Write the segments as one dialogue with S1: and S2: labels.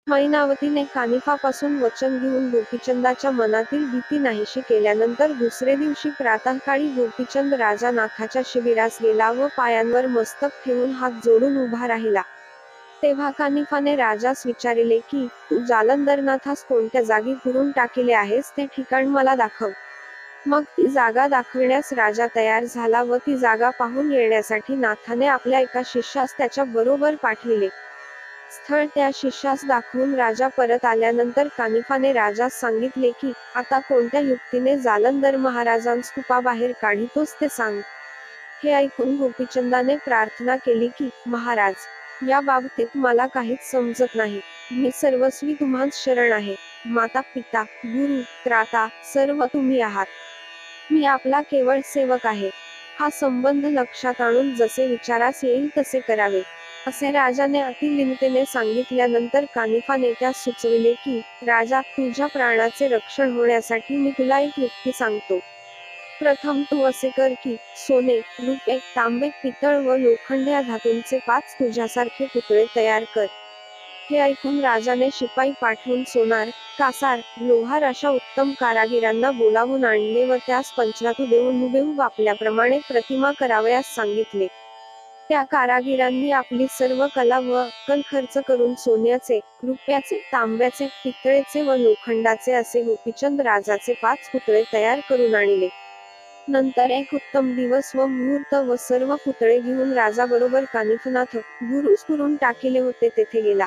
S1: मैनावतीने कानिफापासून वचन घेऊन गोपीचंदाच्या मनातील भीती नाहीशी केल्यानंतर दुसरे दिवशी प्रातःकाळी गोपीचंद राजा नाथाच्या शिबिरास गेला व पायांवर मस्तक ठेवून हात जोडून उभा राहिला. तेव्हा कानिफाने राजास विचारिले की, तू जालंधरनाथास कोणत्या जागी पुरून टाकिले आहेस ते ठिकाण मला दाखव. मग ती जागा दाखविण्यास राजा तयार झाला व ती जागा पाहून येण्यासाठी नाथाने आपल्या एका शिष्यास त्याच्या बरोबर पाठविले. स्थळ त्या शिष्यास दाखवून राजा परत आल्यानंतर कानिफाने राजास सांगितले की, आता कोणत्या युक्तीने जालंधर महाराजांस कुपाबाहेर काढितोस ते सांग. हे ऐकून गोपीचंदाने प्रार्थना केली की, महाराज, या बाबतीत मला काहीच समजत नाही. मी सर्वस्वी तुम्हास शरण आहे. माता पिता, गुरु, त्राता, सर्व तुम्ही आहात. मी आपला केवळ सेवक आहे. हा संबंध लक्षात आणून जसे विचारास येईल तसे करावे, असे राजाने अतिलिनतेने सांगितल्यानंतर कानिफाने त्यास सुचविले की, राजा, तुझ्या प्राणाचे रक्षण होण्यासाठी मी तुला एक युक्ती सांगतो. प्रथम तू असे कर की, सोने, रुपे, तांबे, पितळ व लोखंड या धातूंचे 5 तुझ्यासारखे पुतळे तयार कर. हे ऐकून राजाने शिपाई पाठवून सोनार, कासार, लोहार अशा उत्तम कारागिरांना बोलावून आणले व त्यास पंचधातू देऊन हुबेहूब आपल्याप्रमाणे प्रतिमा करावयास सांगितले. त्या कारागिरांनी आपली सर्व कला व अक्कल खर्च करून सोन्याचे, रुपयाचे, तांब्याचे, पितळेचे व लोखंडाचे असे गोपीचंद राजाचे 5 पुतळे तयार करून आणले. नंतर एक उत्तम दिवस व मुहूर्त व सर्व पुतळे घेऊन राजाबरोबर कानिफनाथ, गुरूस पुरून टाकिले होते तेथे गेला.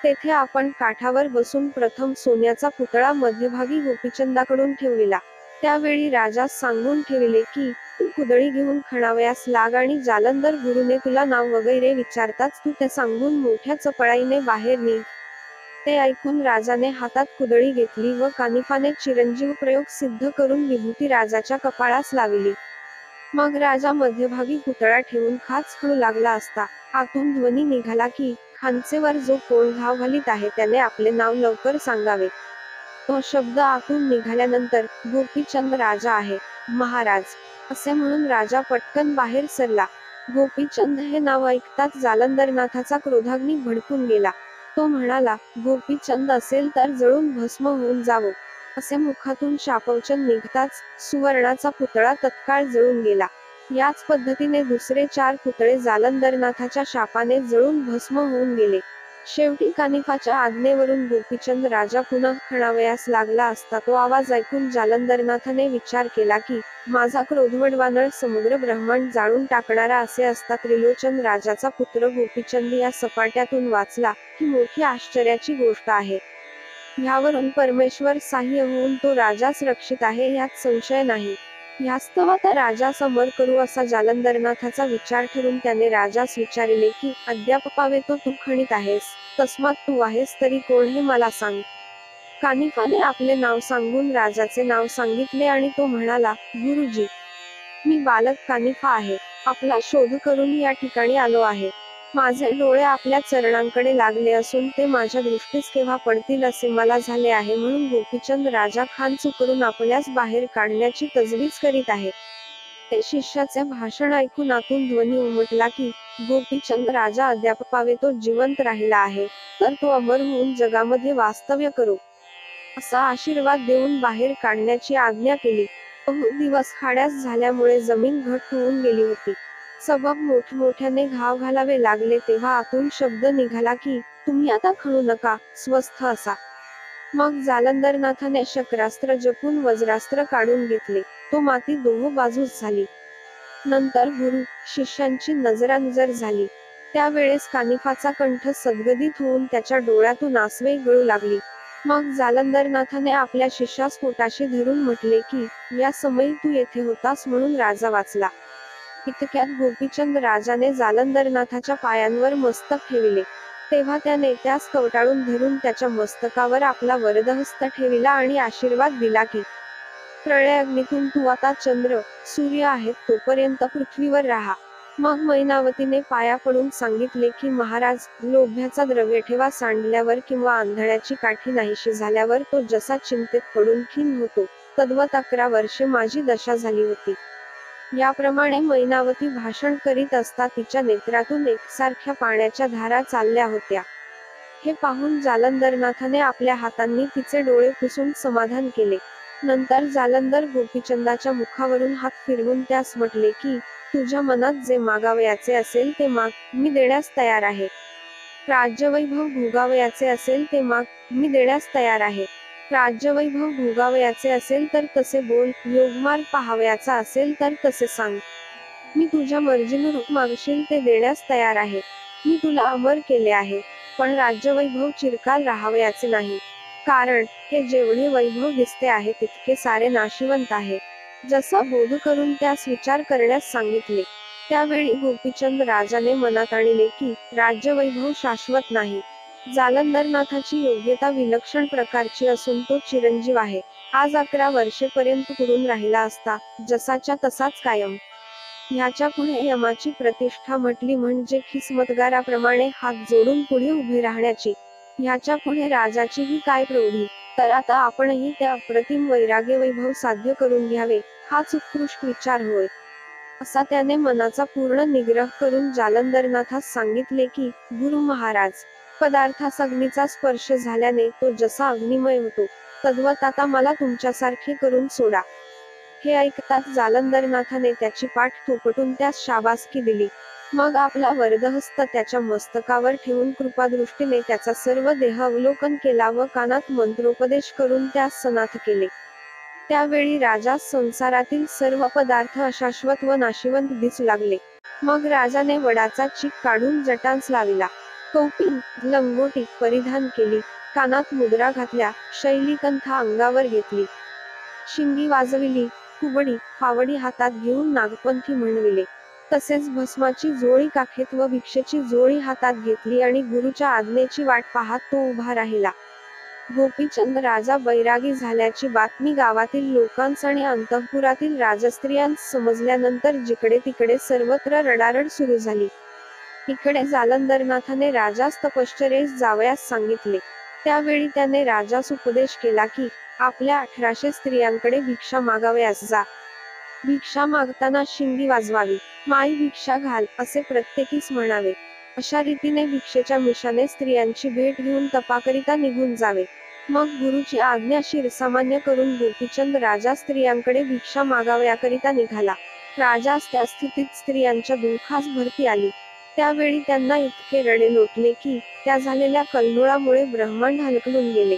S1: तेथे आपण काठावर बसून प्रथम सोन्याचा पुतळा मध्यभागी गोपीचंदाकडून ठेवलेला. त्यावेळी राजास सांगून ठेविले की, तू कुदळी घेऊन खणावयास लाग आणि जालंधर गुरुने तुला नाव वगैरे विचारताच तू ते सांगून मोठ्या चपळाईने बाहेर निघ. ते ऐकून राजाने हातात कुदळी घेतली व कानिफाने चिरंजीव प्रयोग सिद्ध करून विभूती राजाच्या कपाळास लाविली. मग राजा मध्यभागी पुतळा ठेवून खाच खणू लागला असता आतून ध्वनी निघाला की, खांचेवर जो कोण घाव घालीत आहे त्याने आपले नाव लवकर सांगावे. तो शब्द आतून निघाल्यानंतर, गोपीचंद राजा आहे, महाराज, असे म्हणून राजा पटकन बाहेर सरला. गोपीचंद हे नाव ऐकताच जालंधरनाथाचा क्रोधाग्नी भडकून गेला. तो म्हणाला, गोपीचंद असेल तर जळून भस्म होऊन जावो. असे मुखातून शापवचन निघताच सुवर्णाचा पुतळा तत्काळ जळून गेला. याच पद्धतीने दुसरे 4 पुतळे जालंधरनाथाच्या शापाने जळून भस्म होऊन गेले. शेवटी कानिफाच्या आज्ञेवरून गोपीचंद राजा पुन्हा खणावयास लागला असता तो आवाज ऐकून जालंधरनाथाने विचार केला की, माझा क्रोधवडवानळ समुद्र ब्रह्मांड जाळून टाकणारा असे असता त्रिलोचन राजाचा पुत्र गोपीचंद या सपाट्यातून वाचला, ही मोठी आश्चर्याची गोष्ट आहे. ह्यावरून परमेश्वर साह्य होऊन तो राजाच रक्षित आहे ह्यात संशय नाही. ह्यास्तव आता राजास अमर करू असा जालंधरनाथाचा विचार ठरून त्याने राजास विचारिले की, अद्याप पावे तो तू खणीत आहेस, तस्मात तू आहेस तरी कोण हे मला सांग. कानिफाने आपले नाव सांगून राजाचे नाव सांगितले आणि तो म्हणाला, गुरुजी, मी बालक कानिफा आहे. आपला शोध करून या ठिकाणी आलो आहे. माझे डोळे आपल्या चरणांकडे लागले असून ते माझ्या दृष्टीस केव्हा पडतील असे मला झाले आहे, म्हणून गोपीचंद राजा खांच करून आपल्यास बाहेर काढण्याची तजवीज करीत आहे. ते शिष्याचे भाषण ऐकून आतून ध्वनी उमटला की, गोपीचंद राजा अद्याप पावे तो जिवंत राहिला आहे, तर तो अमर होऊन जगामध्ये वास्तव्य करो, असा आशीर्वाद देऊन बाहेर काढण्याची आज्ञा केली. दिवस खाड्यास झाल्यामुळे जमीन घट्ट होऊन गेली होती. सबब मोठमोठ्याने घाव घालावे लागले तेव्हा आतून शब्द निघाला की, तुम्ही आता खणू नका, स्वस्थ असा. मग जालंधरनाथाने शस्त्रास्त्र जपून वज्रास्त्र काढून घेतले. तो माती दोहो बाजूस झाली. नंतर गुरु शिष्यांची नजरानजर झाली. त्यावेळेस कानिफाचा कंठ सद्गदित होऊन त्याच्या डोळ्यातून आसवे गळू लागली. मग जालंधरनाथाने आपल्या शिष्यास पोटाशी धरून म्हटले की, या समयी तू येथे होतास म्हणून राजा वाचला. इतक्यात गोपीचंद राजाने जालंधरनाथाच्या पायांवर मस्तक ठेविले. तेव्हा त्याने त्यास कवटाळून धरून त्याच्या मस्तकावर आपला वरदहस्त ठेविला आणि आशीर्वाद दिला की, प्रळयाग्नीतून तू आता चंद्र, सूर्य आहेत तोपर्यंत पृथ्वीवर राहा. मग मैनावतीने पाया पडून सांगितले की, महाराज, लोभ्याचा द्रव्य ठेवा सांडल्यावर किंवा आंधळ्याची काठी नाहीशी झाल्यावर तो जसा चिंतेत पडून खिन्न होतो, तद्वत 11 वर्षे माझी दशा झाली होती. याप्रमाणे मैनावती भाषण करीत असता तिच्या नेत्रातून एकसारख्या पाण्याच्या धारा चालल्या होत्या. हे पाहून जालंधरनाथाने आपल्या हातांनी तिचे डोळे पुसून समाधान केले. नंतर जालंधर गोपीचंदाच्या मुखावरून हात फिरवून त्यास म्हटले की, तुझ्या मनात जे मागावयाचे असेल ते माग, मी देण्यास तयार आहे. राज्यवैभव भोगावयाचे असेल ते माग, मी देण्यास तयार आहे. राज्यवैभव भोगावयाचे असेल तर तसे बोल, योगमार्ग पाहावयाचा असेल तर तसे सांग. मी तुझ्या मर्जीनुरूप मागशील ते देण्यास तयार आहे. मी तुला अमर केले आहे, पण राज्यवैभव चिरकाल राहावयाचे नाही. कारण हे जेवढे वैभव दिसते आहे तितके सारे नाशिवंत आहे. जसा बोध करून त्यास विचार करण्यास सांगितले. त्यावेळी गोपीचंद राजाने मनात आणले की, राज्यवैभव शाश्वत नाही. जालंधरनाथाची योग्यता विलक्षण प्रकारची असून तो चिरंजीव आहे. आज 11 वर्षेपर्यंत पुरून राहिला असता, जसाच्या तसाच कायम. ह्याच्या पुढे यमाची प्रतिष्ठा म्हटली म्हणजे खिसमतगाराप्रमाणे हात जोडून पुढे उभे राहण्याची. ह्याच्या पुढे राजाची ही काय प्रौढी. तर आता आपणही त्या अप्रतिम वैराग्य वैभव साध्य करून घ्यावे, हाच उत्कृष्ट विचार होय. असा त्याने मनाचा पूर्ण निग्रह करून जालंधरनाथास सांगितले की, गुरु महाराज, पदार्थास अग्नीचा स्पर्श झाल्याने तो जसा अग्निमय होतो, तद्वत आता मला तुमच्यासारखे करून सोडा. हे ऐकताच जालंधरनाथाने त्याची पाठ थोपटून त्यास शाबासकी दिली. मग आपला वरदहस्त त्याच्या मस्तकावर ठेवून कृपादृष्टीने त्याचा सर्व देह अवलोकन केला व कानात मंत्रोपदेश करून त्यास सनाथ केले. त्यावेळी राजास संसारातील सर्व पदार्थ अशाश्वत व नाशिवंत दिसू लागले. मग राजाने वडाचा चीक काढून जटांस लाविला. कौपीन, लंगोटी परिधान केली, कानात मुद्रा घातल्या, शैलीकंथा अंगावर घेतली, शिंगी वाजविली, कुबडी, फावडी हातात घेऊन नागपंथी म्हणविले. तसेच भस्माची जोळी काखेत व भिक्षेची जोळी हातात घेतली आणि गुरुच्या आज्ञेची वाट पाहत तो उभा राहिला. गोपीचंद राजा बैरागी झाल्याची बातमी गावातील लोकांस आणि अंतःपुरातील राजस्त्रियांस समजल्यानंतर जिकडे तिकडे सर्वत्र रडारड सुरू झाली. इकडे जालंधरनाथाने राजास तपश्चर्येस जावयास सांगितले. त्यावेळी त्याने राजास उपदेश केला की, आपल्या 1800 स्त्रियांकडे भिक्षा मागावयास जा. भिक्षा मागताना शिंगी वाजवावी, माई भिक्षा घाल, असे प्रत्येकीस म्हणावे. अशा रीतीने भिक्षेच्या मिशाने स्त्रियांची भेट घेऊन तपाकरिता निघून जावे. मग गुरुची आज्ञा शिरसामान्य करून गोपीचंद राजा स्त्रियांकडे भिक्षा मागावयाकरिता निघाला. राजास त्या स्थितीत स्त्रियांच्या दुःखास भरती आली. त्यावेळी त्यांना इतके रडे लोटले की, त्या झालेल्या कल्लोळामुळे ब्रह्मांड हलकलून गेले.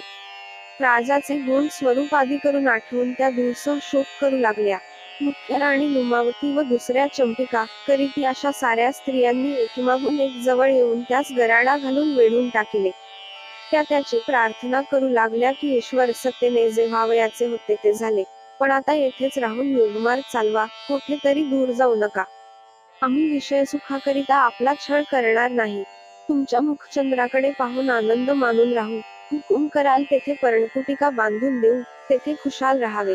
S1: राजाचे गुण स्वरूप आदी करून आठवून त्या दूरसह शोक करू लागल्या. मुख्य राणी लुमावती व दुसऱ्या चंपिका, करिती अशा साऱ्या स्त्रियांनी एकीमागून एक जवळ येऊन त्यास गराडा घालून वेढून टाकिले. त्या त्याची प्रार्थना करू लागल्या की, ईश्वर सत्तेने जे व्हावयाचे होते ते झाले, पण आता येथेच राहून योगमार्ग चालवा, कोठेतरी दूर जाऊ नका. आम्ही विषयसुखाकरिता आपला छळ करणार नाही. तुमच्या मुखचंद्राकडे पाहून आनंद मानून राहू. हुकूम कराल तेथे पर्णकुटिका बांधून देऊ, तेथे खुशाल राहावे.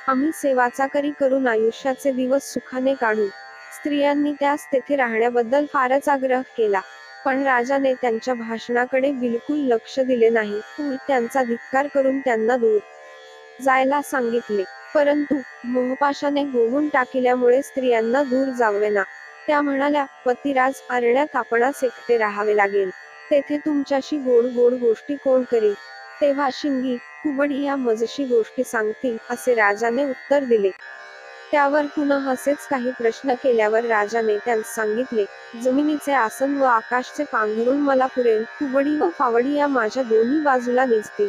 S1: आम्ही सेवाचाकरी करून आयुष्याचे दिवस सुखाने काढू. स्त्रियांनी त्यास तेथे राहण्याबद्दल फारच आग्रह केला, पण राजाने त्यांच्या भाषणाकडे बिलकुल लक्ष दिले नाही. उलट त्यांचा धिक्कार करून त्यांना दूर जायला सांगितले. परंतु मोहपाशाने गोवून टाकिल्यामुळे स्त्रियांना दूर जाववेना. त्या म्हणाल्या, पतिराज, अरण्यात आपणास एकटे राहावे लागेल. तेथे तुमच्याशी गोड गोड गोष्टी कोण करील. तेव्हा शिंगी, कुबडी या मजशी गोष्टी सांगतील, असे राजाने उत्तर दिले. त्यावर पुन्हा असेच काही प्रश्न केल्यावर राजाने त्यांस सांगितले, जमिनीचे आसन व आकाशचे पांघरुण मला पुरेल. कुबडी व फावडी या माझ्या दोन्ही बाजूला निजतील.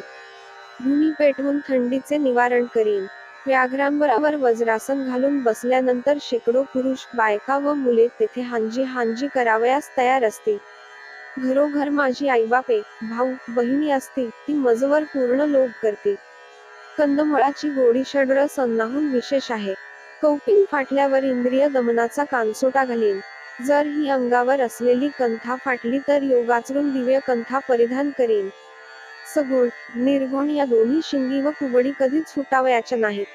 S1: धुनी पेटवून थंडीचे निवारण करीन. व्याघ्रांबरोबर वज्रासन घालून बसल्यानंतर शेकडो पुरुष, बायका व मुले तेथे हांजी हांजी करावयास तयार असतील. घरोघर माझी आईबापे, भाऊ, बहिणी असतील, ती मजवर पूर्ण लोभ करतील. कंदमुळाची गोडी षड्रस अन्नाहून विशेष आहे. कौपीन फाटल्यावर इंद्रिय दमनाचा कानसोटा घालीन. जर ही अंगावर असलेली कंथा फाटली तर योगाचरून दिव्य कंथा परिधान करीन. सगुण, निर्गुण या दोन्ही शिंगी व कुबडी कधीच फुटावयाच्या नाहीत.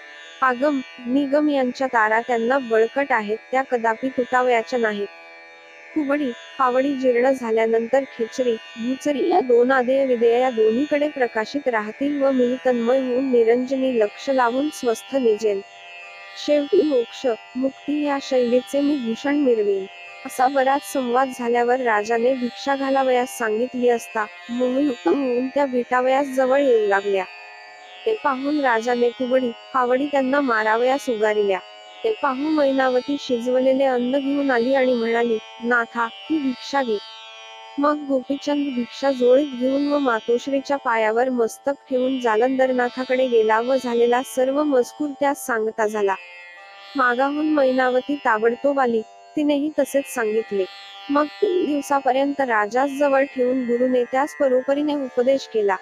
S1: आगम, निगम यांच्या तारा त्यांना बळकट आहेत, त्या कदापि तुटावयाच्या नाहीत. कुबडी, फावडी जीर्ण झाल्यानंतर खेचरी, भुचरी या दोन आदेय विदेय या दोन्हीकडे प्रकाशित राहतील व मी तन्मय होऊन निरंजनी लक्ष लावून स्वस्थ निजेन. शेवटी मोक्ष, मुक्ती या शैलीचे मी भूषण मिरवीन. असा बराच संवाद झाल्यावर राजाने भिक्षा घालावयास सांगितली असता मोहयुक्त होऊन त्या भेटावयास जवळ येऊ लागल्या. ते पाहून राजाने कुबडी फावडी त्यांना मारावयास उगारिल्या. ते पाहून मैनावती शिजवलेले अन्न घेऊन आली आणि म्हणाली, नाथा, ही भिक्षा घे. मग गोपीचंद भिक्षा जोळीत घेऊन व मातोश्रीच्या पायावर मस्तक ठेवून जालंधरनाथाकडे गेला व झालेला सर्व मजकूर त्यास सांगता झाला. मागाहून मैनावती ताबडतोब आली. तिनेही तसेच सांगितले. मग 3 दिवसापर्यंत राजास जवळ ठेवून गुरुने त्यास परोपरीने उपदेश केला.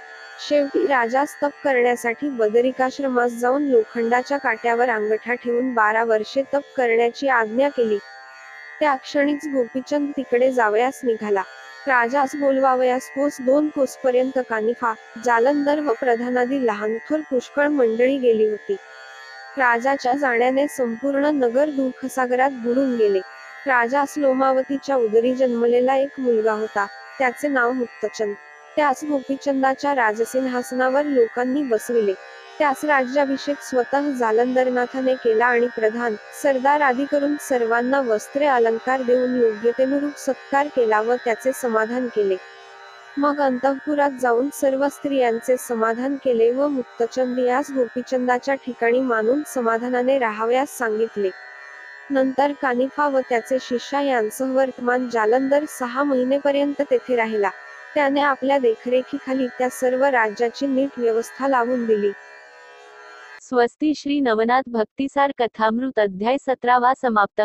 S1: शेवटी राजास तप करण्यासाठी बदरिकाश्रमास जाऊन लोखंडाच्या काट्यावर अंगठा ठेवून 12 वर्षे तप करण्याची आज्ञा केली. त्या क्षणीच गोपीचंद तिकडे जावयास निघाला. राजास बोलवावयास कोस 2 कोसपर्यंत कानिफा, जालंधर व प्रधानादी लहानथोर पुष्कळ मंडळी गेली होती. राजाच्या जाण्याने संपूर्ण नगर दुःखसागरात बुडून गेले. राजास लोमावतीच्या उदरी जन्मलेला एक मुलगा होता. त्याचे नाव मुक्तचंद. त्यास गोपीचंदाच्या राजसिंहासनावर लोकांनी बसविले. त्यास राज्याभिषेक स्वतः जालंधरनाथाने केला आणि प्रधान, सरदार आदी करून सर्वांना वस्त्रे अलंकार देऊन योग्यतेनुरूप सत्कार केला व त्याचे समाधान केले. मग अंतःपुरात जाऊन सर्व स्त्रियांचे समाधान केले व मुक्तचंद यास गोपीचंदाच्या ठिकाणी मानून समाधानाने राहावयास सांगितले. नंतर कानिफा व त्याचे शिष्य यांसह वर्तमान जालंधर 6 महिनेपर्यंत तेथे राहिला. त्याने आपल्या देखरेखीखाली त्या सर्व राज्याची नीट व्यवस्था लावून दिली.
S2: स्वस्ती श्री नवनाथ भक्तिसार कथामृत अध्याय 17 समाप्त.